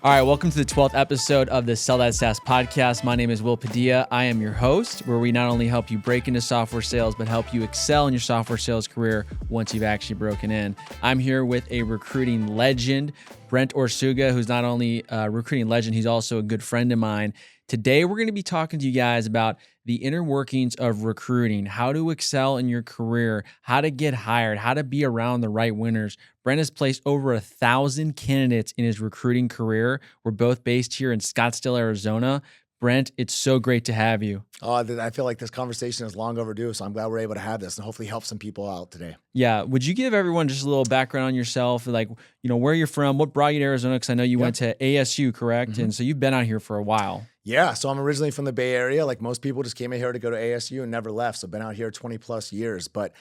All right, welcome to the 12th episode of the Sell That SaaS podcast. My name is Will Padilla. I am your host, where we not only help you break into software sales, but help you excel in your software sales career once you've actually broken in. I'm here with a recruiting legend, Brent Orsuga, who's not only a recruiting legend, he's also a good friend of mine. Today, we're going to be talking to you guys about the inner workings of recruiting, how to excel in your career, how to get hired, how to be around the right winners. Brent has placed over 1,000 candidates in his recruiting career. We're both based here in Scottsdale, Arizona. Brent, it's so great to have you. Oh, I feel like this conversation is long overdue, so I'm glad we're able to have this and hopefully help some people out today. Yeah. Would you give everyone just a little background on yourself? Like, where you're from, what brought you to Arizona? Because I know you went to ASU, correct? Mm-hmm. And so you've been out here for a while. Yeah. So I'm originally from the Bay Area. Like most people, just came in here to go to ASU and never left. So I've been out here 20 plus years, but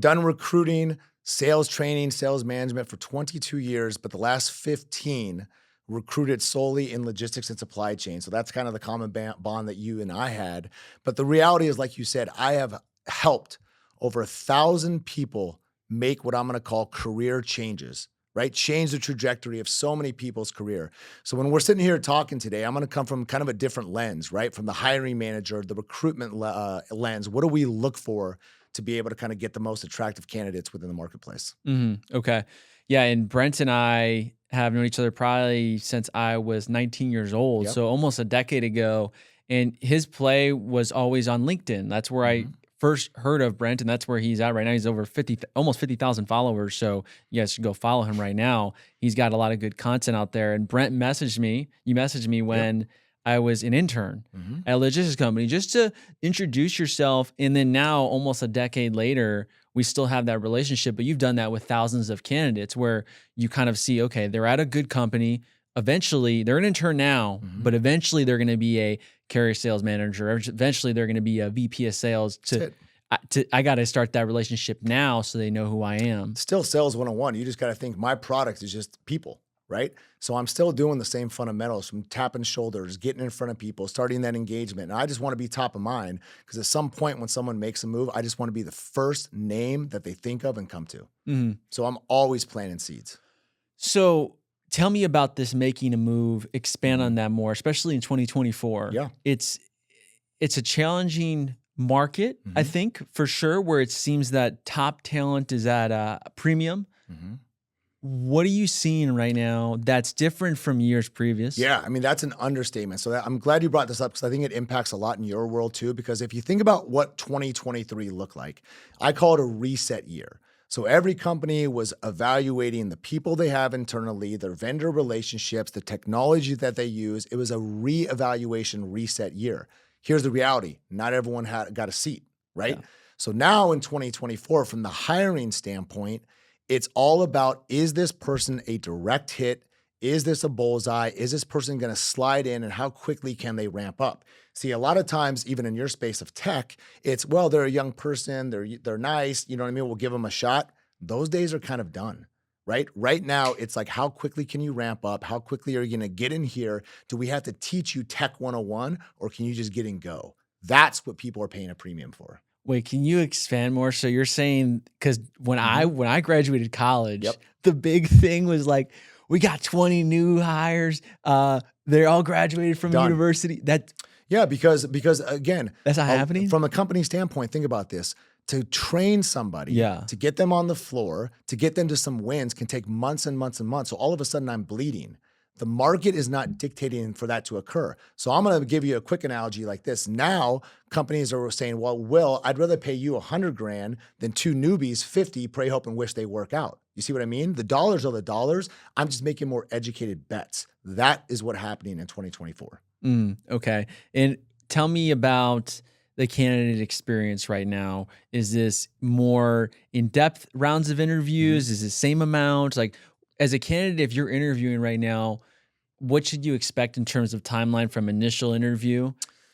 done recruiting, sales training, sales management for 22 years, but the last 15 recruited solely in logistics and supply chain. So that's kind of the common bond that you and I had. But the reality is, like you said, I have helped over 1,000 people make what I'm going to call career changes, right? Change the trajectory of so many people's career. So when we're sitting here talking today, I'm going to come from kind of a different lens, right? From the hiring manager, the recruitment lens. What do we look for to be able to kind of get the most attractive candidates within the marketplace? Mm-hmm. Okay. Yeah. And Brent and I have known each other probably since I was 19 years old. So almost a decade ago. And his play was always on LinkedIn. That's where I first heard of Brent, and that's where he's at right now. He's over almost 50,000 followers. So you guys should go follow him right now. He's got a lot of good content out there. And Brent messaged me. You messaged me when I was an intern at a logistics company just to introduce yourself. And then now, almost a decade later, we still have that relationship, but you've done that with thousands of candidates where you kind of see, okay, they're at a good company. Eventually, they're an intern now, but eventually they're going to be a carrier sales manager. Eventually, they're going to be a VP of sales. I got to start that relationship now so they know who I am. Still sales 101. You just got to think my product is just people, right? So I'm still doing the same fundamentals from tapping shoulders, getting in front of people, starting that engagement. And I just want to be top of mind because at some point when someone makes a move, I just want to be the first name that they think of and come to. So I'm always planting seeds. So tell me about this making a move, expand on that more, especially in 2024. Yeah. It's a challenging market, I think, for sure, where it seems that top talent is at a premium. What are you seeing right now that's different from years previous? Yeah, I mean, that's an understatement. So I'm glad you brought this up because I think it impacts a lot in your world too, because if you think about what 2023 looked like, I call it a reset year. So every company was evaluating the people they have internally, their vendor relationships, the technology that they use. It was a reevaluation reset year. Here's the reality. Not everyone got a seat, right? Yeah. So now in 2024, from the hiring standpoint, it's all about, is this person a direct hit? Is this a bullseye? Is this person going to slide in, and how quickly can they ramp up? See, a lot of times, even in your space of tech, it's, well, they're a young person, they're nice, you know what I mean? We'll give them a shot. Those days are kind of done, right? Right now, it's like, how quickly can you ramp up? How quickly are you going to get in here? Do we have to teach you Tech 101, or can you just get and go? That's what people are paying a premium for. Wait, can you expand more? So you're saying, because when I graduated college, the big thing was like, we got 20 new hires. They're all graduated from university. Because again, that's not happening. From a company standpoint, think about this. To train somebody, to get them on the floor, to get them to some wins can take months and months and months. So all of a sudden I'm bleeding. The market is not dictating for that to occur. So I'm going to give you a quick analogy like this. Now companies are saying, well, Will, I'd rather pay you $100,000 than two newbies 50, pray, hope, and wish they work out. You see what I mean? The dollars are the dollars. I'm just making more educated bets. That is what's happening in 2024. Okay. And tell me about the candidate experience right now. Is this more in-depth rounds of interviews? Is it the same amount? Like, as a candidate, if you're interviewing right now, what should you expect in terms of timeline from initial interview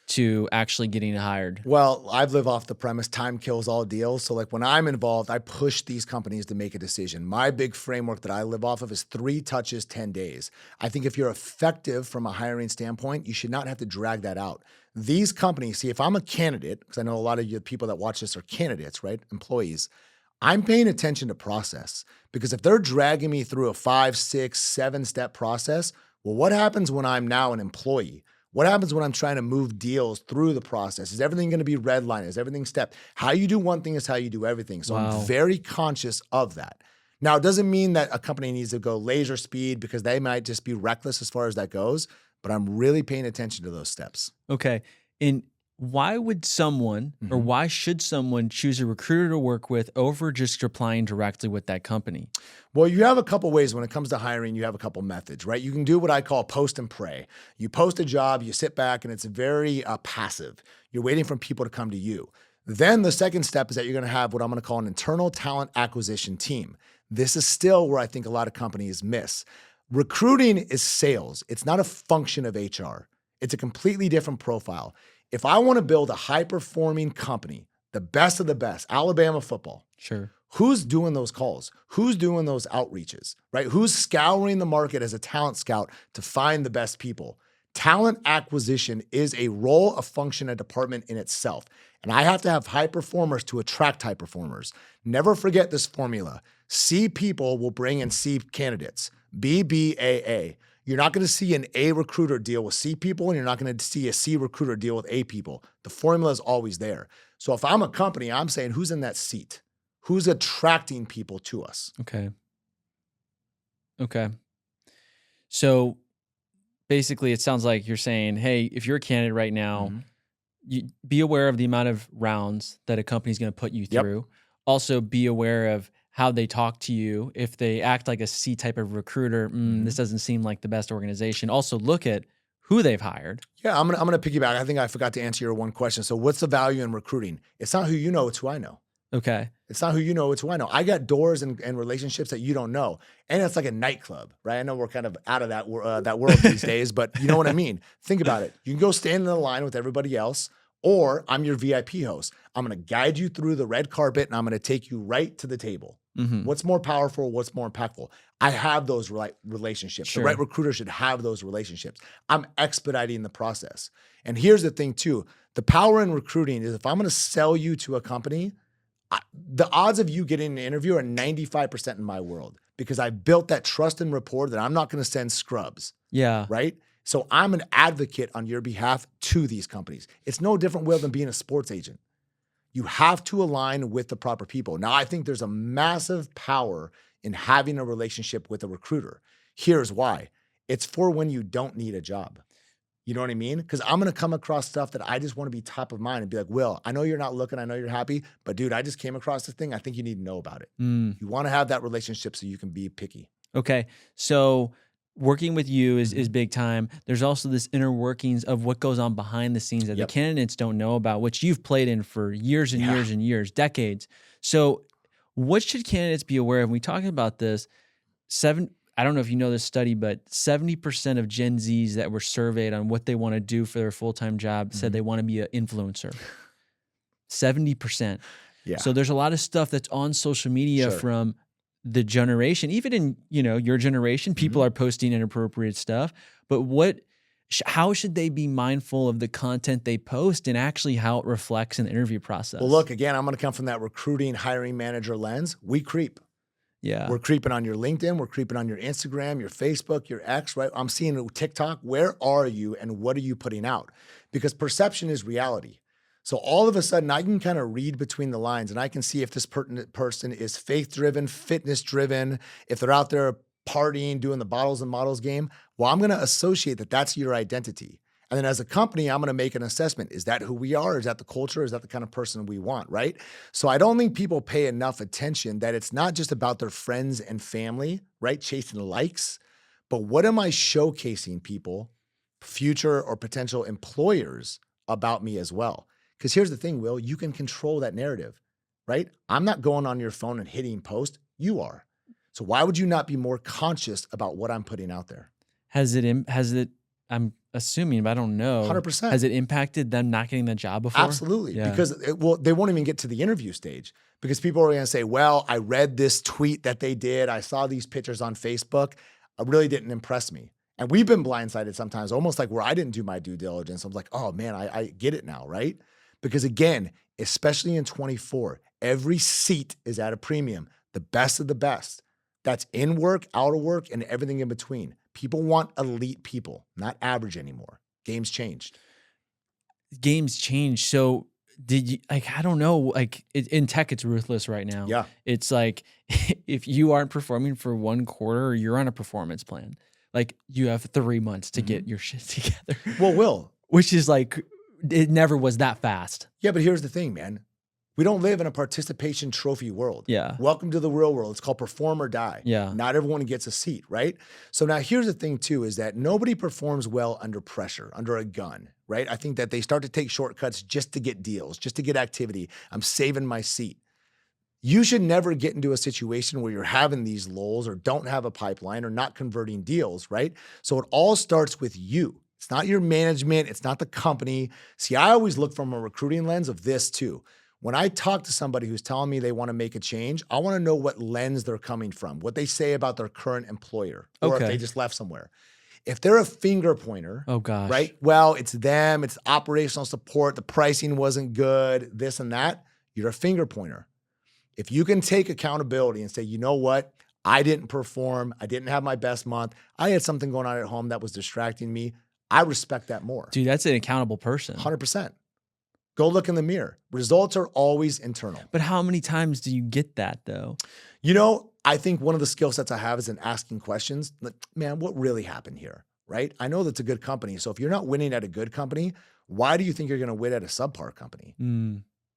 to actually getting hired? Well, I've lived off the premise time kills all deals. So like when I'm involved, I push these companies to make a decision. My big framework that I live off of is 3 touches, 10 days. I think if you're effective from a hiring standpoint, you should not have to drag that out. These companies, see, if I'm a candidate, because I know a lot of you people that watch this are candidates, right? Employees. I'm paying attention to process, because if they're dragging me through a 5, 6, 7 step process, Well, what happens when I'm now an employee? What happens when I'm trying to move deals through the process? Is everything going to be red line? Is everything step? How you do one thing is how you do everything. So I'm Wow. very conscious of that. Now, it doesn't mean that a company needs to go laser speed because they might just be reckless as far as that goes, but I'm really paying attention to those steps. Okay. And why would someone or Mhm. why should someone choose a recruiter to work with over just applying directly with that company? Well, you have a couple ways when it comes to hiring. You have a couple methods, right? You can do what I call post and pray. You post a job, you sit back, and it's very passive. You're waiting for people to come to you. Then the second step is that you're going to have what I'm going to call an internal talent acquisition team. This is still where I think a lot of companies miss. Recruiting is sales. It's not a function of HR. It's a completely different profile. If I want to build a high performing company, the best of the best, Alabama football, Sure. who's doing those calls? Who's doing those outreaches, right? Who's scouring the market as a talent scout to find the best people? Talent acquisition is a role, a function, a department in itself. And I have to have high performers to attract high performers. Never forget this formula. C people will bring in C candidates. BBAA. You're not going to see an A recruiter deal with C people, and you're not going to see a C recruiter deal with A people. The formula is always there. So if I'm a company, I'm saying who's in that seat? Who's attracting people to us? Okay. Okay. So basically, it sounds like you're saying, hey, if you're a candidate right now, Mhm. you be aware of the amount of rounds that a company's going to put you Yep. through. Also, be aware of how they talk to you. If they act like a C type of recruiter, this Mhm. doesn't seem like the best organization. Also, look at who they've hired. Yeah, I'm gonna piggyback. I think I forgot to answer your one question. So, what's the value in recruiting? It's not who you know; it's who I know. Okay. It's not who you know; it's who I know. I got doors and relationships that you don't know, and it's like a nightclub, right? I know we're kind of out of that world these days, but you know what I mean. Think about it. You can go stand in the line with everybody else, or I'm your VIP host. I'm gonna guide you through the red carpet, and I'm gonna take you right to the table. Hmm. What's more powerful? What's more impactful? I have those relationships. The right Sure. recruiter should have those relationships. I'm expediting the process. And here's the thing, too, the power in recruiting is if I'm going to sell you to a company, the odds of you getting an interview are 95% in my world because I built that trust and rapport that I'm not going to send scrubs, Yeah. right? So I'm an advocate on your behalf to these companies. It's no different, Will, than being a sports agent. You have to align with the proper people. Now, I think there's a massive power in having a relationship with a recruiter. Here's why. It's for when you don't need a job. You know what I mean? Because I'm going to come across stuff that I just want to be top of mind and be like, Will, I know you're not looking. I know you're happy, but dude, I just came across this thing. I think you need to know about it. Mm. You want to have that relationship so you can be picky. Okay. So working with you is Mhm. big time. There's also this inner workings of what goes on behind the scenes that the Yep. candidates don't know about, which you've played in for years and Yeah. years and years, decades. So what should candidates be aware of? We talking about this. I don't know if you know this study, but 70% of Gen Zs that were surveyed on what they want to do for their full-time job said Mhm. they want to be an influencer. 70%. Yeah. So there's a lot of stuff that's on social media Sure. from the generation, even in, your generation, people Mhm. are posting inappropriate stuff, but how should they be mindful of the content they post and actually how it reflects in the interview Well, process? look, again, I'm going to come from that recruiting, hiring manager lens. We creep. Yeah. We're creeping on your LinkedIn. We're creeping on your Instagram, your Facebook, your X, right? I'm seeing TikTok. Where are you and what are you putting out? Because perception is reality. So all of a sudden, I can kind of read between the lines and I can see if this person is faith driven, fitness driven, if they're out there partying, doing the bottles and models game. Well, I'm going to associate that that's your identity. And then as a company, I'm going to make an assessment. Is that who we are? Is that the culture? Is that the kind of person we want? Right. So I don't think people pay enough attention that it's not just about their friends and family, right? Chasing likes, but what am I showcasing people, future or potential employers about me as well? Because here's the thing, Will, you can control that narrative, right? I'm not going on your phone and hitting post. You are. So why would you not be more conscious about what I'm putting out there? Has it, I'm assuming, but I don't know, 100%. has it impacted them not getting the job before? Absolutely. Yeah. Because they won't even get to the interview stage because people are going to say, well, I read this tweet that they did. I saw these pictures on Facebook. It really didn't impress me. And we've been blindsided sometimes, almost like where I didn't do my due diligence. I was like, oh man, I get it now, right? Because again, especially in 24, every seat is at a premium, the best of the best. That's in work, out of work, and everything in between. People want elite people, not average anymore. Games changed. Games change. So did you, like, I don't know, like in tech, it's ruthless right now. Yeah. It's like, if you aren't performing for one quarter, you're on a performance plan. Like you have 3 months to get your shit together. Well, Will. Which is like, it never was that fast. Yeah, but here's the thing, man. We don't live in a participation trophy world. Yeah. Welcome to the real world. It's called perform or die. Yeah. Not everyone gets a seat, right? So now here's the thing too, is that nobody performs well under pressure, under a gun, right? I think that they start to take shortcuts just to get deals, just to get activity. I'm saving my seat. You should never get into a situation where you're having these lulls or don't have a pipeline or not converting deals, right? So it all starts with you. It's not your management. It's not the company. See, I always look from a recruiting lens of this too. When I talk to somebody who's telling me they want to make a change, I want to know what lens they're coming from, what they say about their current employer, or if they just left somewhere. If they're a finger pointer, oh gosh, right? Well, it's them, it's operational support, the pricing wasn't good, this and that, you're a finger pointer. If you can take accountability and say, you know what? I didn't perform. I didn't have my best month. I had something going on at home that was distracting me. I respect that more. Dude, that's an accountable person. 100%. Go look in the mirror. Results are always internal. But how many times do you get that though? You know, I think one of the skill sets I have is in asking questions. Like, man, what really happened here, right? I know that's a good company. So if you're not winning at a good company, why do you think you're going to win at a subpar company?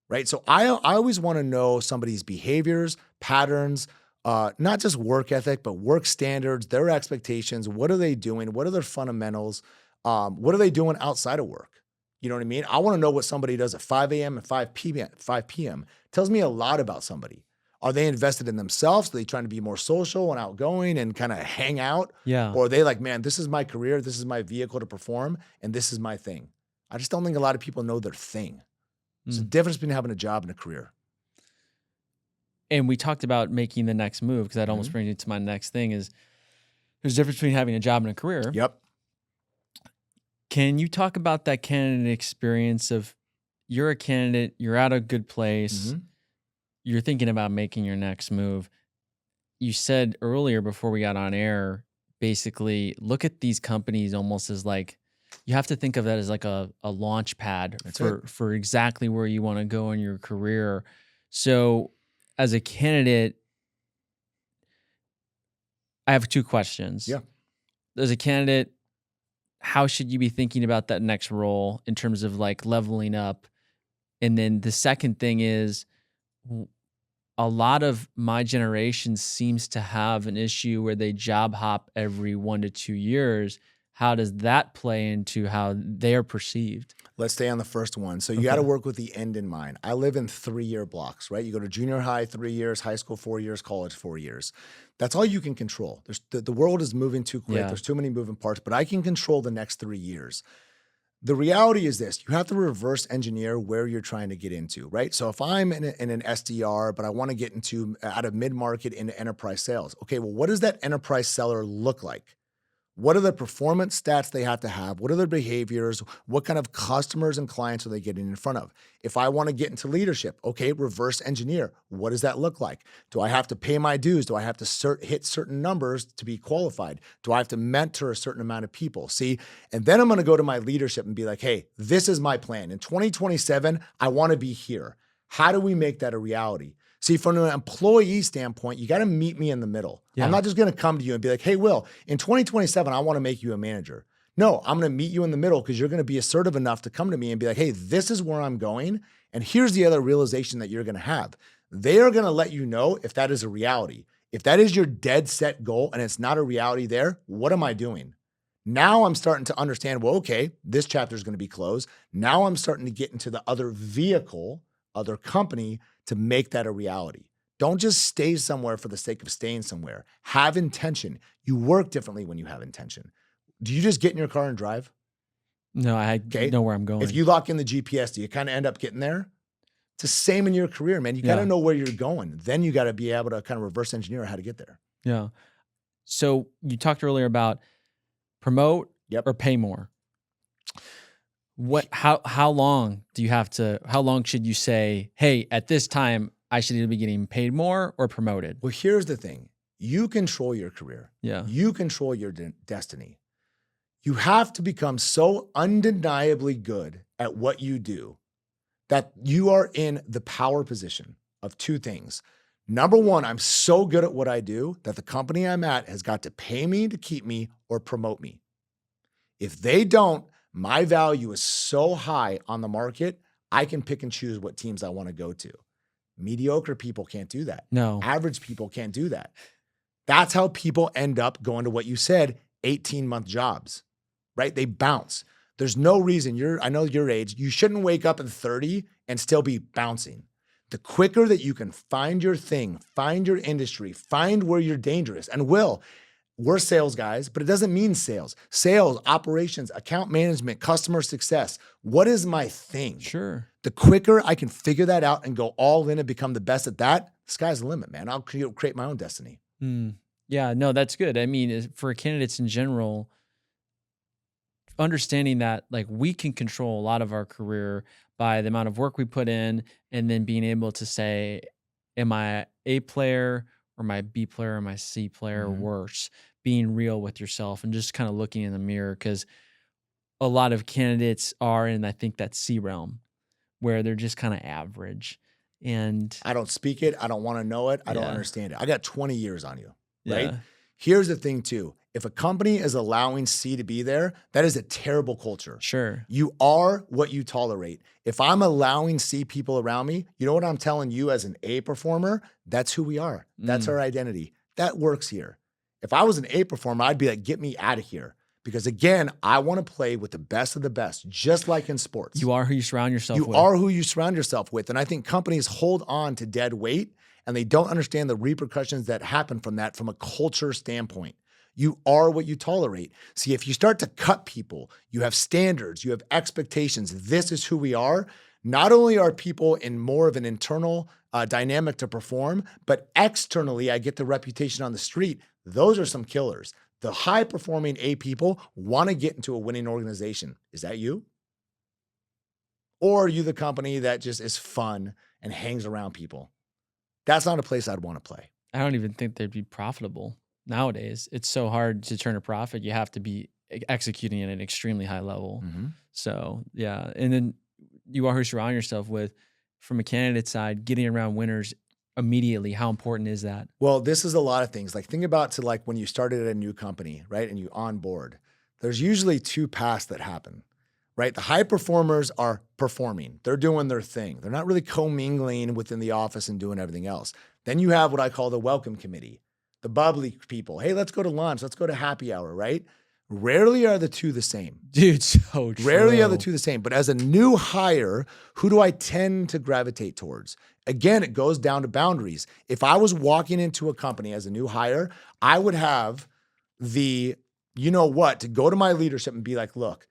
Right? So I always want to know somebody's behaviors, patterns, not just work ethic, but work standards, their expectations. What are they doing? What are their fundamentals? What are they doing outside of work? You know what I mean? I want to know what somebody does at 5 a.m. and 5 p.m. Tells me a lot about somebody. Are they invested in themselves? Are they trying to be more social and outgoing and kind of hang out? Yeah. Or are they like, man, this is my career. This is my vehicle to perform. And this is my thing. I just don't think a lot of people know their thing. There's a difference between having a job and a career. And we talked about making the next move, because that almost brings me to my next thing is there's a difference between having a job and a career. Yep. Can you talk about that candidate experience of you're a candidate, you're at a good place, you're thinking about making your next move. You said earlier before we got on air, basically look at these companies almost as like, you have to think of that as like a launch pad for exactly where you want to go in your career. So as a candidate, I have 2 questions. Yeah. As a candidate, how should you be thinking about that next role in terms of like leveling up? And then the second thing is, a lot of my generation seems to have an issue where they job hop every 1 to 2 years. How does that play into how they are perceived? Let's stay on the first one. So you got to work with the end in mind. I live in 3-year blocks, right? You go to junior high 3 years, high school 4 years, college 4 years. That's all you can control. The world is moving too quick. There's too many moving parts, but I can control the next 3 years. The reality is this: you have to reverse engineer where you're trying to get into, right? So if I'm in an SDR, but I want to get out of mid-market into enterprise sales, okay, well, what does that enterprise seller look like? What are the performance stats they have to have? What are their behaviors? What kind of customers and clients are they getting in front of? If I want to get into leadership, okay, reverse engineer. What does that look like? Do I have to pay my dues? Do I have to hit certain numbers to be qualified? Do I have to mentor a certain amount of people? See, and then I'm going to go to my leadership and be like, hey, this is my plan. In 2027, I want to be here. How do we make that a reality? See, from an employee standpoint, you got to meet me in the middle. Yeah. I'm not just going to come to you and be like, hey, Will, in 2027, I want to make you a manager. No, I'm going to meet you in the middle because you're going to be assertive enough to come to me and be like, hey, this is where I'm going. And here's the other realization that you're going to have. They are going to let you know if that is a reality. If that is your dead set goal and it's not a reality there, what am I doing? Now I'm starting to understand, well, okay, this chapter is going to be closed. Now I'm starting to get into the other vehicle, other company, to make that a reality. Don't just stay somewhere for the sake of staying somewhere. Have intention. You work differently when you have intention. Do you just get in your car and drive? No, I know where I'm going. If you lock in the GPS, do you kind of end up getting there? It's the same in your career, man. You got to know where you're going. Then you got to be able to kind of reverse engineer how to get there. Yeah. So you talked earlier about promote or pay more. How long should you say, hey, at this time I should either be getting paid more or promoted? Well, here's the thing. You control your career. Yeah. You control your destiny. You have to become so undeniably good at what you do that you are in the power position of two things. Number one, I'm so good at what I do that the company I'm at has got to pay me to keep me or promote me. If they don't, my value is so high on the market, I can pick and choose what teams I want to go to. Mediocre people can't do that. No. Average people can't do that. That's how people end up going to what you said, 18-month jobs, right? They bounce. There's no reason I know your age, you shouldn't wake up at 30 and still be bouncing. The quicker that you can find your thing, find your industry, find where you're dangerous, and we're sales guys, but it doesn't mean sales. Sales, operations, account management, customer success. What is my thing? Sure. The quicker I can figure that out and go all in and become the best at that, the sky's the limit, man. I'll create my own destiny. Yeah, no, that's good. I mean, for candidates in general, understanding that like we can control a lot of our career by the amount of work we put in, and then being able to say, am I A player or my B player or my C player or worse? Being real with yourself and just kind of looking in the mirror, because a lot of candidates are in, I think, that C realm where they're just kind of average. And I don't speak it. I don't want to know it. I don't understand it. I got 20 years on you, right? Yeah. Here's the thing too. If a company is allowing C to be there, that is a terrible culture. Sure. You are what you tolerate. If I'm allowing C people around me, you know what I'm telling you as an A performer? That's who we are. That's our identity. That works here. If I was an A performer, I'd be like, get me out of here. Because again, I want to play with the best of the best, just like in sports. You are who you surround yourself with. You are who you surround yourself with. And I think companies hold on to dead weight and they don't understand the repercussions that happen from that from a culture standpoint. You are what you tolerate. See, if you start to cut people, you have standards, you have expectations. This is who we are. Not only are people in more of an internal dynamic to perform, but externally, I get the reputation on the street. Those are some killers. The high-performing A people want to get into a winning organization. Is that you? Or are you the company that just is fun and hangs around people? That's not a place I'd want to play. I don't even think they'd be profitable nowadays. It's so hard to turn a profit. You have to be executing at an extremely high level. So, yeah. And then you are who you surround yourself with. From a candidate side, getting around winners immediately, how important is that? Well, this is a lot of things. Like think about when you started at a new company, right? And you onboard. There's usually two paths that happen, right? The high performers are performing. They're doing their thing. They're not really commingling within the office and doing everything else. Then you have what I call the welcome committee, the bubbly people. Hey, let's go to lunch. Let's go to happy hour, right? Rarely are the two the same. Dude, so true. Rarely are the two the same. But as a new hire, who do I tend to gravitate towards? Again, it goes down to boundaries. If I was walking into a company as a new hire, I would have the, to go to my leadership and be like, look,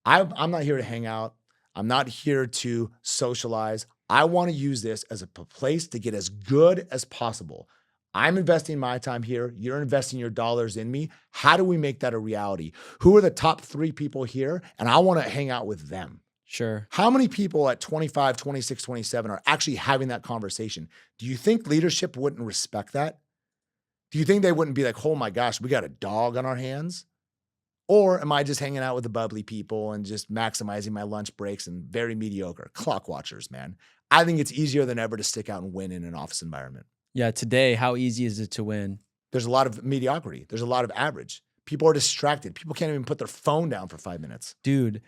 I'm not here to hang out. I'm not here to socialize. I want to use this as a place to get as good as possible. I'm investing my time here. You're investing your dollars in me. How do we make that a reality? Who are the top 3 people here? And I want to hang out with them. Sure. How many people at 25, 26, 27 are actually having that conversation? Do you think leadership wouldn't respect that? Do you think they wouldn't be like, oh my gosh, we got a dog on our hands? Or am I just hanging out with the bubbly people and just maximizing my lunch breaks and very mediocre? Clock watchers, man. I think it's easier than ever to stick out and win in an office environment. Yeah, today, how easy is it to win? There's a lot of mediocrity. There's a lot of average. People are distracted. People can't even put their phone down for 5 minutes. Dude,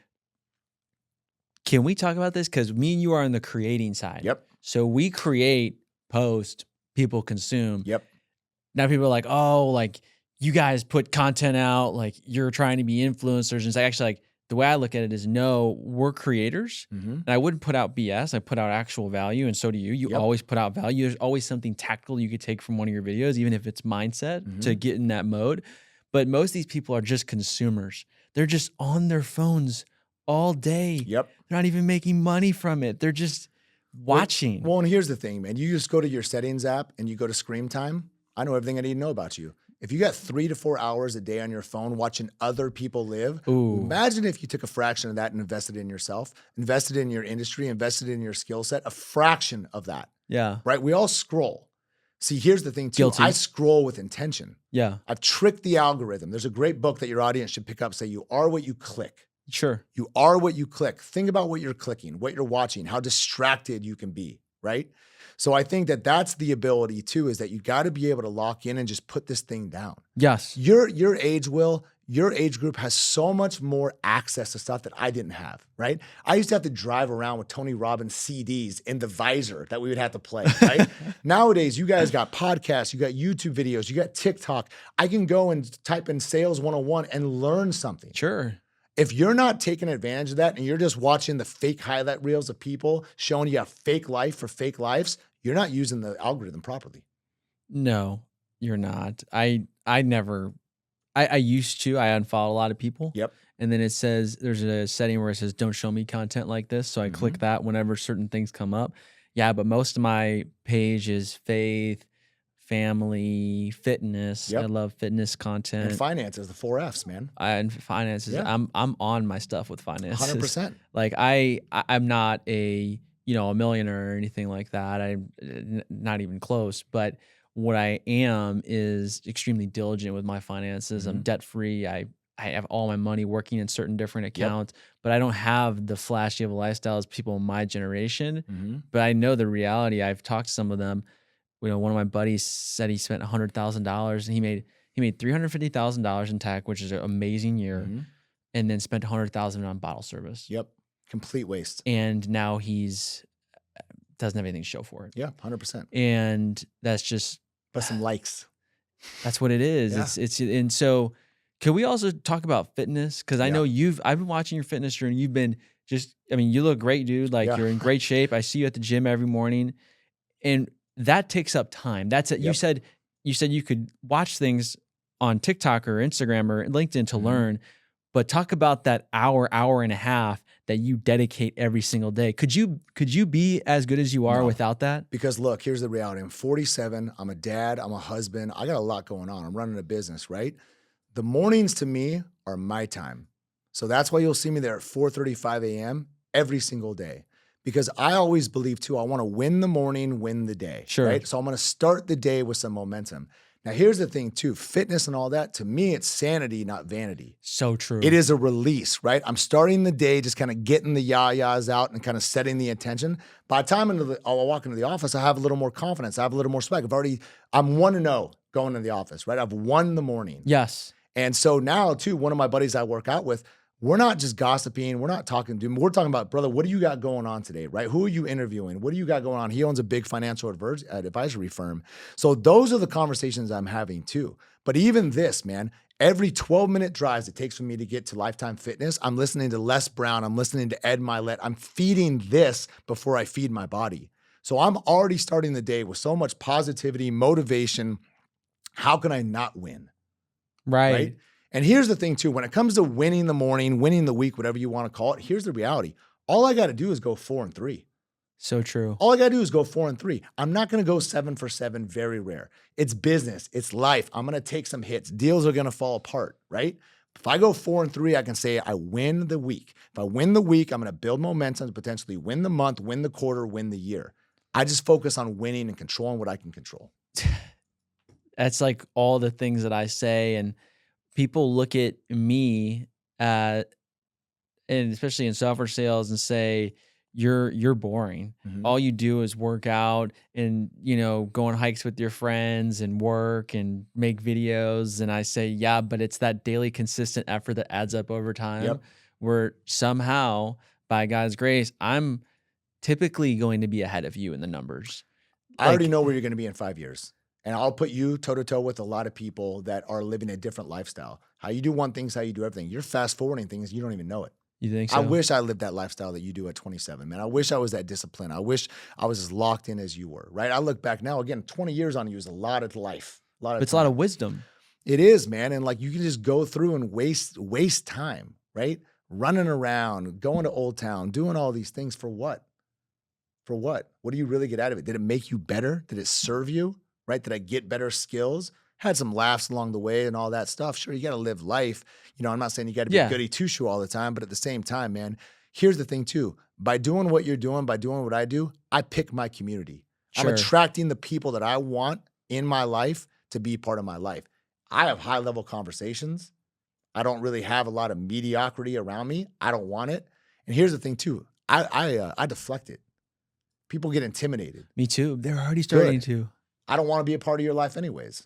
can we talk about this? Because me and you are on the creating side. Yep. So we create, post, people consume. Yep. Now people are like, oh, like you guys put content out, like you're trying to be influencers. And it's actually like, the way I look at it is, no, we're creators. And I wouldn't put out BS. I put out actual value, and so do you. You always put out value. There's always something tactical you could take from one of your videos, even if it's mindset, to get in that mode. But most of these people are just consumers. They're just on their phones all day. Yep. They're not even making money from it. They're just watching. Well, and here's the thing, man. You just go to your settings app and you go to screen time. I know everything I need to know about you. If you got 3 to 4 hours a day on your phone watching other people live, imagine if you took a fraction of that and invested in yourself, invested in your industry, invested in your skill set, a fraction of that. Yeah. Right? We all scroll. See, here's the thing too. I Guilty. scroll with intention. Yeah. I've tricked the algorithm. There's a great book that your audience should pick up. Say, you are what you click. Sure. You are what you click. Think about what you're clicking, what you're watching, how distracted you can be, right? So I think that that's the ability too, is that you got to be able to lock in and just put this thing down. Yes. Your age, Will, your age group has so much more access to stuff that I didn't have, right? I used to have to drive around with Tony Robbins CDs in the visor that we would have to play, right? Nowadays, you guys got podcasts, you got YouTube videos, you got TikTok. I can go and type in Sales 101 and learn something. Sure. If you're not taking advantage of that and you're just watching the fake highlight reels of people showing you a fake life for fake lives, you're not using the algorithm properly. No, you're not. I used to. I unfollow a lot of people. Yep. And then it says there's a setting where it says don't show me content like this. So I click that whenever certain things come up. Yeah, but most of my page is faith, family, fitness. Yep. I love fitness content. And finances, the 4 F's, man. And finances. Yeah. I'm on my stuff with finances. 100%. Like I'm not a millionaire or anything like that. I'm not even close. But what I am is extremely diligent with my finances. I'm debt free. I have all my money working in certain different accounts, but I don't have the flashy of a lifestyle as people in my generation. But I know the reality. I've talked to some of them. One of my buddies said he spent $100,000 and he made $350,000 in tech, which is an amazing year, and then spent $100,000 on bottle service. Yep. Complete waste. And now he's doesn't have anything to show for it. Yeah, 100%. And that's just But some likes. That's what it is. Yeah. It's and so can we also talk about fitness? Because I know I've been watching your fitness journey. You've been you look great, dude. Like you're in great shape. I see you at the gym every morning. And that takes up time. That's it. You said you could watch things on TikTok or Instagram or LinkedIn to learn, but talk about that hour and a half that you dedicate every single day. Could you be as good as you are without that? Because look, here's the reality. I'm 47. I'm a dad. I'm a husband. I got a lot going on. I'm running a business, right? The mornings to me are my time. So that's why you'll see me there at 4:35 a.m. every single day. Because I always believe too, I want to win the morning, win the day. Sure. Right? So I'm going to start the day with some momentum. Now, here's the thing too, fitness and all that, to me, it's sanity, not vanity. So true. It is a release, right? I'm starting the day, just kind of getting the yah-yahs out and kind of setting the intention. By the time I'll walk into the office, I have a little more confidence. I have a little more swag. I'm 1-0 going to the office, right? I've won the morning. Yes. And so now too, one of my buddies I work out with, we're not just gossiping. We're not talking to him. We're talking about, brother, what do you got going on today, right? Who are you interviewing? What do you got going on? He owns a big financial advisory firm. So those are the conversations I'm having too. But even this, man, every 12-minute drives it takes for me to get to Lifetime Fitness, I'm listening to Les Brown. I'm listening to Ed Milet. I'm feeding this before I feed my body. So I'm already starting the day with so much positivity, motivation. How can I not win? Right? And here's the thing too, when it comes to winning the morning, winning the week, whatever you want to call it, here's the reality. All I got to do is go 4-3. So true. All I got to do is go 4-3. I'm not going to go 7 for 7, very rare. It's business, it's life. I'm going to take some hits. Deals are going to fall apart, right? If I go 4-3, I can say I win the week. If I win the week, I'm going to build momentum to potentially win the month, win the quarter, win the year. I just focus on winning and controlling what I can control. That's like all the things that I say, and people look at me and especially in software sales and say, you're boring. All you do is work out and, go on hikes with your friends and work and make videos. And I say, yeah, but it's that daily consistent effort that adds up over time where somehow by God's grace, I'm typically going to be ahead of you in the numbers. I already know where you're going to be in 5 years. And I'll put you toe-to-toe with a lot of people that are living a different lifestyle. How you do one thing is how you do everything. You're fast-forwarding things, you don't even know it. You think so? I wish I lived that lifestyle that you do at 27, man. I wish I was that disciplined. I wish I was as locked in as you were, right? I look back now, again, 20 years on you is a lot of life. It's a lot of wisdom. It is, man. And you can just go through and waste time, right? Running around, going to Old Town, doing all these things for what? For what? What do you really get out of it? Did it make you better? Did it serve you? Right? Did I get better skills? Had some laughs along the way and all that stuff. Sure, you got to live life. I'm not saying you got to be goody two-shoe all the time, but at the same time, man, here's the thing too. By doing what you're doing, by doing what I do, I pick my community. I'm Sure. attracting the people that I want in my life to be part of my life. I have high level conversations. I don't really have a lot of mediocrity around me. I don't want it. And here's the thing too. I deflect it. People get intimidated. Me too. They're already starting Good. to. I don't want to be a part of your life anyways.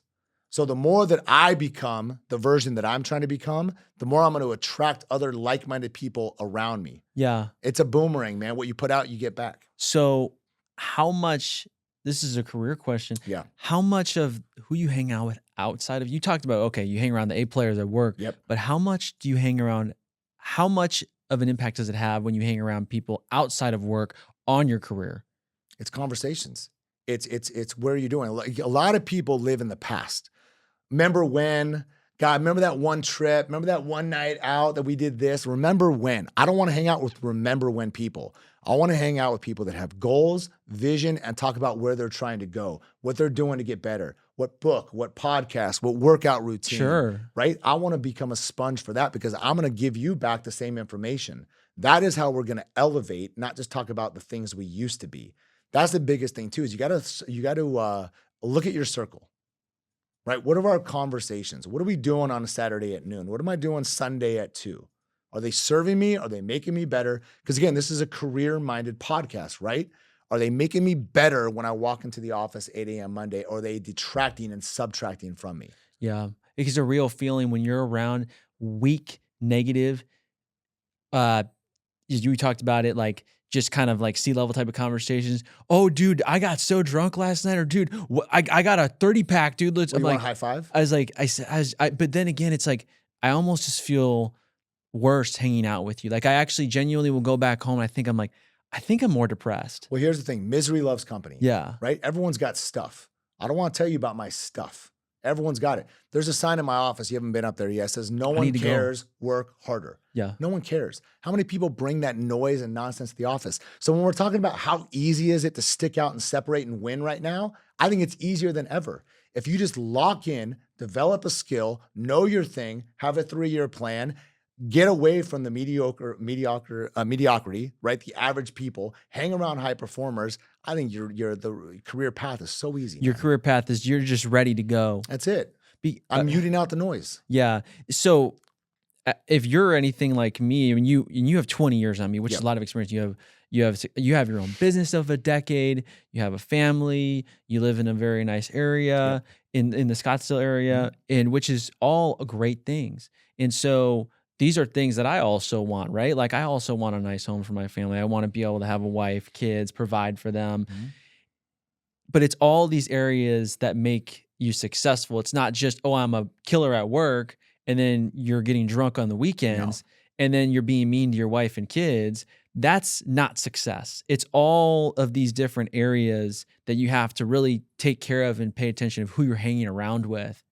So the more that I become the version that I'm trying to become, the more I'm going to attract other like-minded people around me. Yeah. It's a boomerang, man. What you put out, you get back. So how much, this is a career question. Yeah. How much of who you hang out with outside of, you talked about, okay, you hang around the A players at work, Yep. but how much do you hang around, how much of an impact does it have when you hang around people outside of work on your career? It's conversations. It's where you're doing. Like, a lot of people live in the past. Remember when? God, remember that one trip? Remember that one night out that we did this? Remember when? I don't want to hang out with remember when people. I want to hang out with people that have goals, vision, and talk about where they're trying to go, what they're doing to get better, what book, what podcast, what workout routine. Sure. Right? I want to become a sponge for that because I'm going to give you back the same information. That is how we're going to elevate, not just talk about the things we used to be. That's the biggest thing too, is you got to look at your circle. Right? What are our conversations? What are we doing on a Saturday at noon? What am I doing Sunday at 2? Are they serving me? Are they making me better? Because again, this is a career-minded podcast, right? Are they making me better when I walk into the office 8 a.m. Monday? Or are they detracting and subtracting from me? Yeah. It's a real feeling when you're around weak, negative, you talked about it, like just kind of like C-level type of conversations. Oh, dude, I got so drunk last night, or dude, I got a 30-pack, dude. I'm like, want a high five? I was like, but then again, it's like I almost just feel worse hanging out with you. Like I actually genuinely will go back home. And I think I'm more depressed. Well, here's the thing: misery loves company. Yeah. Right? Everyone's got stuff. I don't want to tell you about my stuff. Everyone's got it. There's a sign in my office. You haven't been up there yet. It says, no one cares, work harder. Yeah. No one cares. How many people bring that noise and nonsense to the office? So when we're talking about how easy is it to stick out and separate and win right now, I think it's easier than ever. If you just lock in, develop a skill, know your thing, have a 3-year plan, get away from the mediocrity, right? The average people, hang around high performers. I think the career path is so easy. Your career path is you're just ready to go. That's it. I'm muting out the noise. Yeah. So if you're anything like me, I mean, you have 20 years on me, which is a lot of experience. You have your own business of a decade. You have a family. You live in a very nice area in the Scottsdale area, and which is all great things. And so these are things that I also want, right? Like I also want a nice home for my family. I want to be able to have a wife, kids, provide for them. But it's all these areas that make you successful. It's not just, oh, I'm a killer at work, and then you're getting drunk on the weekends, and then you're being mean to your wife and kids. That's not success. It's all of these different areas that you have to really take care of and pay attention of who you're hanging around with.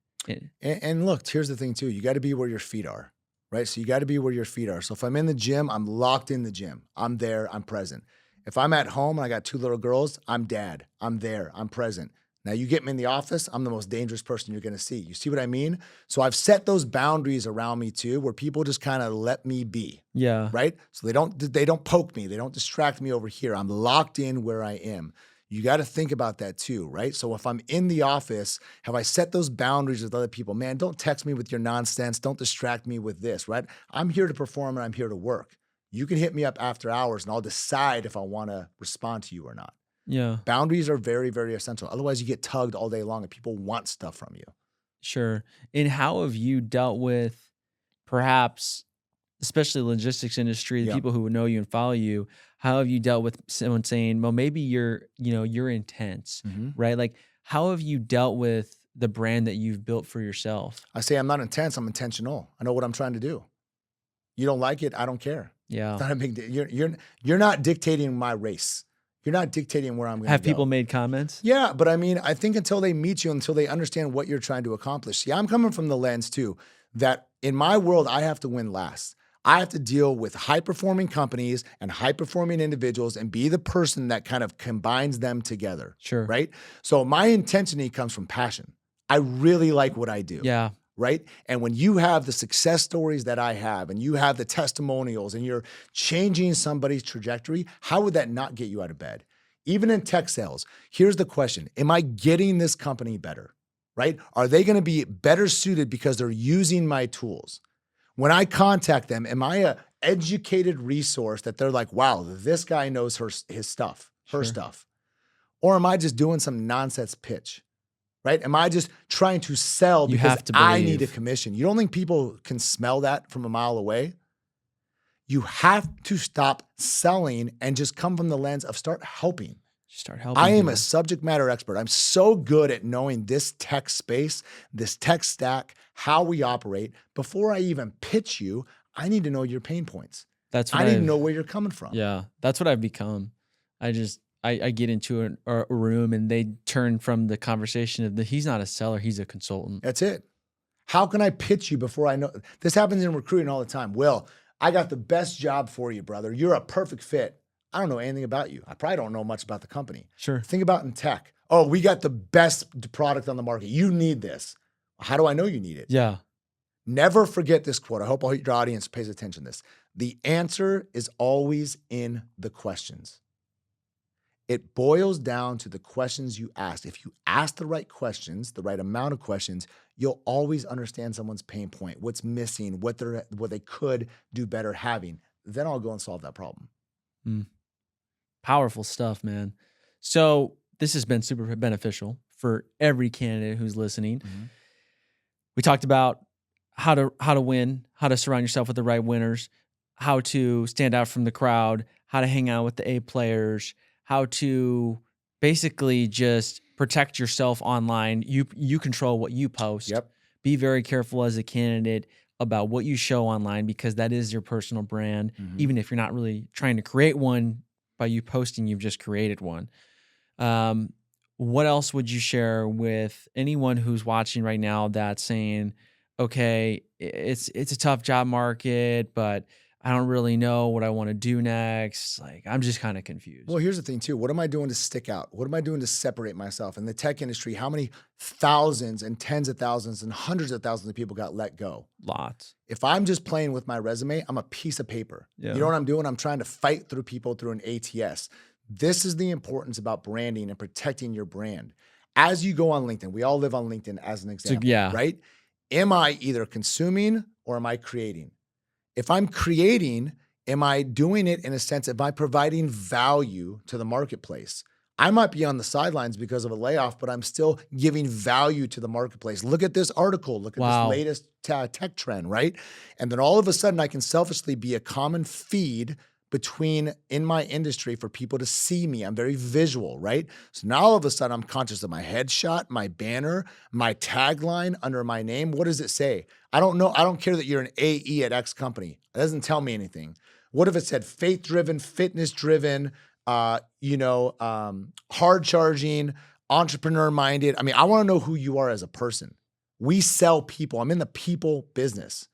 And look, here's the thing too. You got to be where your feet are, right? So you got to be where your feet are. So if I'm in the gym, I'm locked in the gym. I'm there, I'm present. If I'm at home and I got 2 little girls, I'm dad. I'm there, I'm present. Now you get me in the office, I'm the most dangerous person you're going to see. You see what I mean? So I've set those boundaries around me too, where people just kind of let me be. Yeah. Right? So they don't poke me. They don't distract me over here. I'm locked in where I am. You got to think about that too, right? So if I'm in the office, have I set those boundaries with other people? Man, don't text me with your nonsense. Don't distract me with this, right? I'm here to perform and I'm here to work. You can hit me up after hours and I'll decide if I want to respond to you or not. Yeah. Boundaries are very, very essential. Otherwise, you get tugged all day long and people want stuff from you. Sure. And how have you dealt with perhaps, especially the logistics industry, the people who know you and follow you, how have you dealt with someone saying, well, maybe you're intense, right? Like, how have you dealt with the brand that you've built for yourself? I say I'm not intense. I'm intentional. I know what I'm trying to do. You don't like it. I don't care. Yeah. It's not a big deal. You're not dictating my race. You're not dictating where I'm going to go. Have people made comments? Yeah, but I mean, I think until they meet you, until they understand what you're trying to accomplish. See, I'm coming from the lens too, that in my world, I have to win last. I have to deal with high-performing companies and high-performing individuals and be the person that kind of combines them together. Sure. Right? So my intensity comes from passion. I really like what I do. Yeah. Right? And when you have the success stories that I have and you have the testimonials and you're changing somebody's trajectory, how would that not get you out of bed? Even in tech sales, here's the question. Am I getting this company better, right? Are they going to be better suited because they're using my tools? When I contact them, am I a educated resource that they're like, wow, this guy knows his stuff, her stuff? Or am I just doing some nonsense pitch, right? Am I just trying to sell because I need a commission? You don't think people can smell that from a mile away? You have to stop selling and just come from the lens of start helping. I am a subject matter expert. I'm so good at knowing this tech space, this tech stack, how we operate. Before I even pitch you, I need to know your pain points. I need to know where you're coming from. Yeah, that's what I've become. I get into a room and they turn from the conversation of he's not a seller, he's a consultant. That's it. How can I pitch you before I know? This happens in recruiting all the time. Will, I got the best job for you, brother. You're a perfect fit. I don't know anything about you. I probably don't know much about the company. Sure. Think about in tech. Oh, we got the best product on the market. You need this. How do I know you need it? Yeah. Never forget this quote. I hope your audience pays attention to this. The answer is always in the questions. It boils down to the questions you ask. If you ask the right questions, the right amount of questions, you'll always understand someone's pain point, what's missing, what they could do better having. Then I'll go and solve that problem. Powerful stuff, man. So this has been super beneficial for every candidate who's listening. We talked about how to win, how to surround yourself with the right winners, how to stand out from the crowd, how to hang out with the A players, how to basically just protect yourself online. You control what you post. Yep. Be very careful as a candidate about what you show online because that is your personal brand. Even if you're not really trying to create one by you posting, you've just created one. What else would you share with anyone who's watching right now that's saying, okay, it's a tough job market, but I don't really know what I want to do next. Like, I'm just kind of confused. Well, here's the thing too. What am I doing to stick out? What am I doing to separate myself? In the tech industry, how many thousands and tens of thousands and hundreds of thousands of people got let go? Lots. If I'm just playing with my resume, I'm a piece of paper. Yeah. You know what I'm doing? I'm trying to fight through people through an ATS. This is the importance about branding and protecting your brand. As you go on LinkedIn, we all live on LinkedIn as an example, right? Am I either consuming or am I creating? If I'm creating, am I doing it in a sense, am I providing value to the marketplace? I might be on the sidelines because of a layoff, but I'm still giving value to the marketplace. Look at this article. Look at this latest tech trend, right? And then all of a sudden I can selfishly be a common feed in my industry for people to see me. I'm very visual, right? So now all of a sudden I'm conscious of my headshot, my banner, my tagline under my name. What does it say? I don't know. I don't care that you're an AE at X company. It doesn't tell me anything. What if it said faith-driven, fitness-driven, hard-charging, entrepreneur-minded? I mean, I want to know who you are as a person. We sell people. I'm in the people business.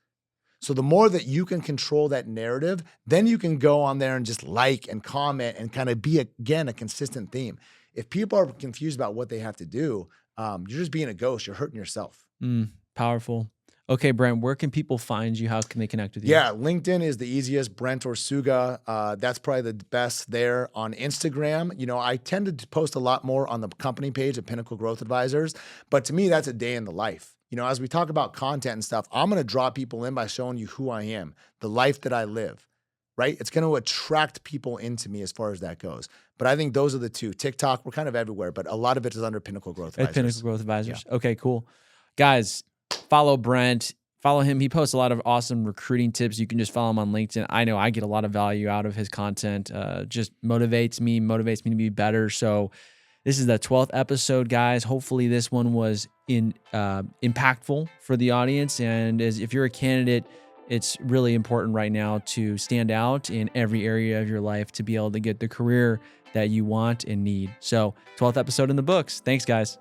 So the more that you can control that narrative, then you can go on there and just like and comment and kind of be, again, a consistent theme. If people are confused about what they have to do, you're just being a ghost. You're hurting yourself. Powerful. Okay, Brent, where can people find you? How can they connect with you? Yeah, LinkedIn is the easiest, Brent or Suga. That's probably the best there. On Instagram, I tend to post a lot more on the company page of Pinnacle Growth Advisors, but to me, that's a day in the life. As we talk about content and stuff, I'm going to draw people in by showing you who I am, the life that I live, right? It's going to attract people into me as far as that goes. But I think those are the two. TikTok, we're kind of everywhere, but a lot of it is under Pinnacle Growth Advisors. Pinnacle Growth Advisors. Yeah. Okay, cool. Guys, follow Brent. Follow him. He posts a lot of awesome recruiting tips. You can just follow him on LinkedIn. I know I get a lot of value out of his content. Just motivates me to be better. So this is the 12th episode, guys. Hopefully this one was impactful for the audience. And if you're a candidate, it's really important right now to stand out in every area of your life to be able to get the career that you want and need. So 12th episode in the books. Thanks, guys.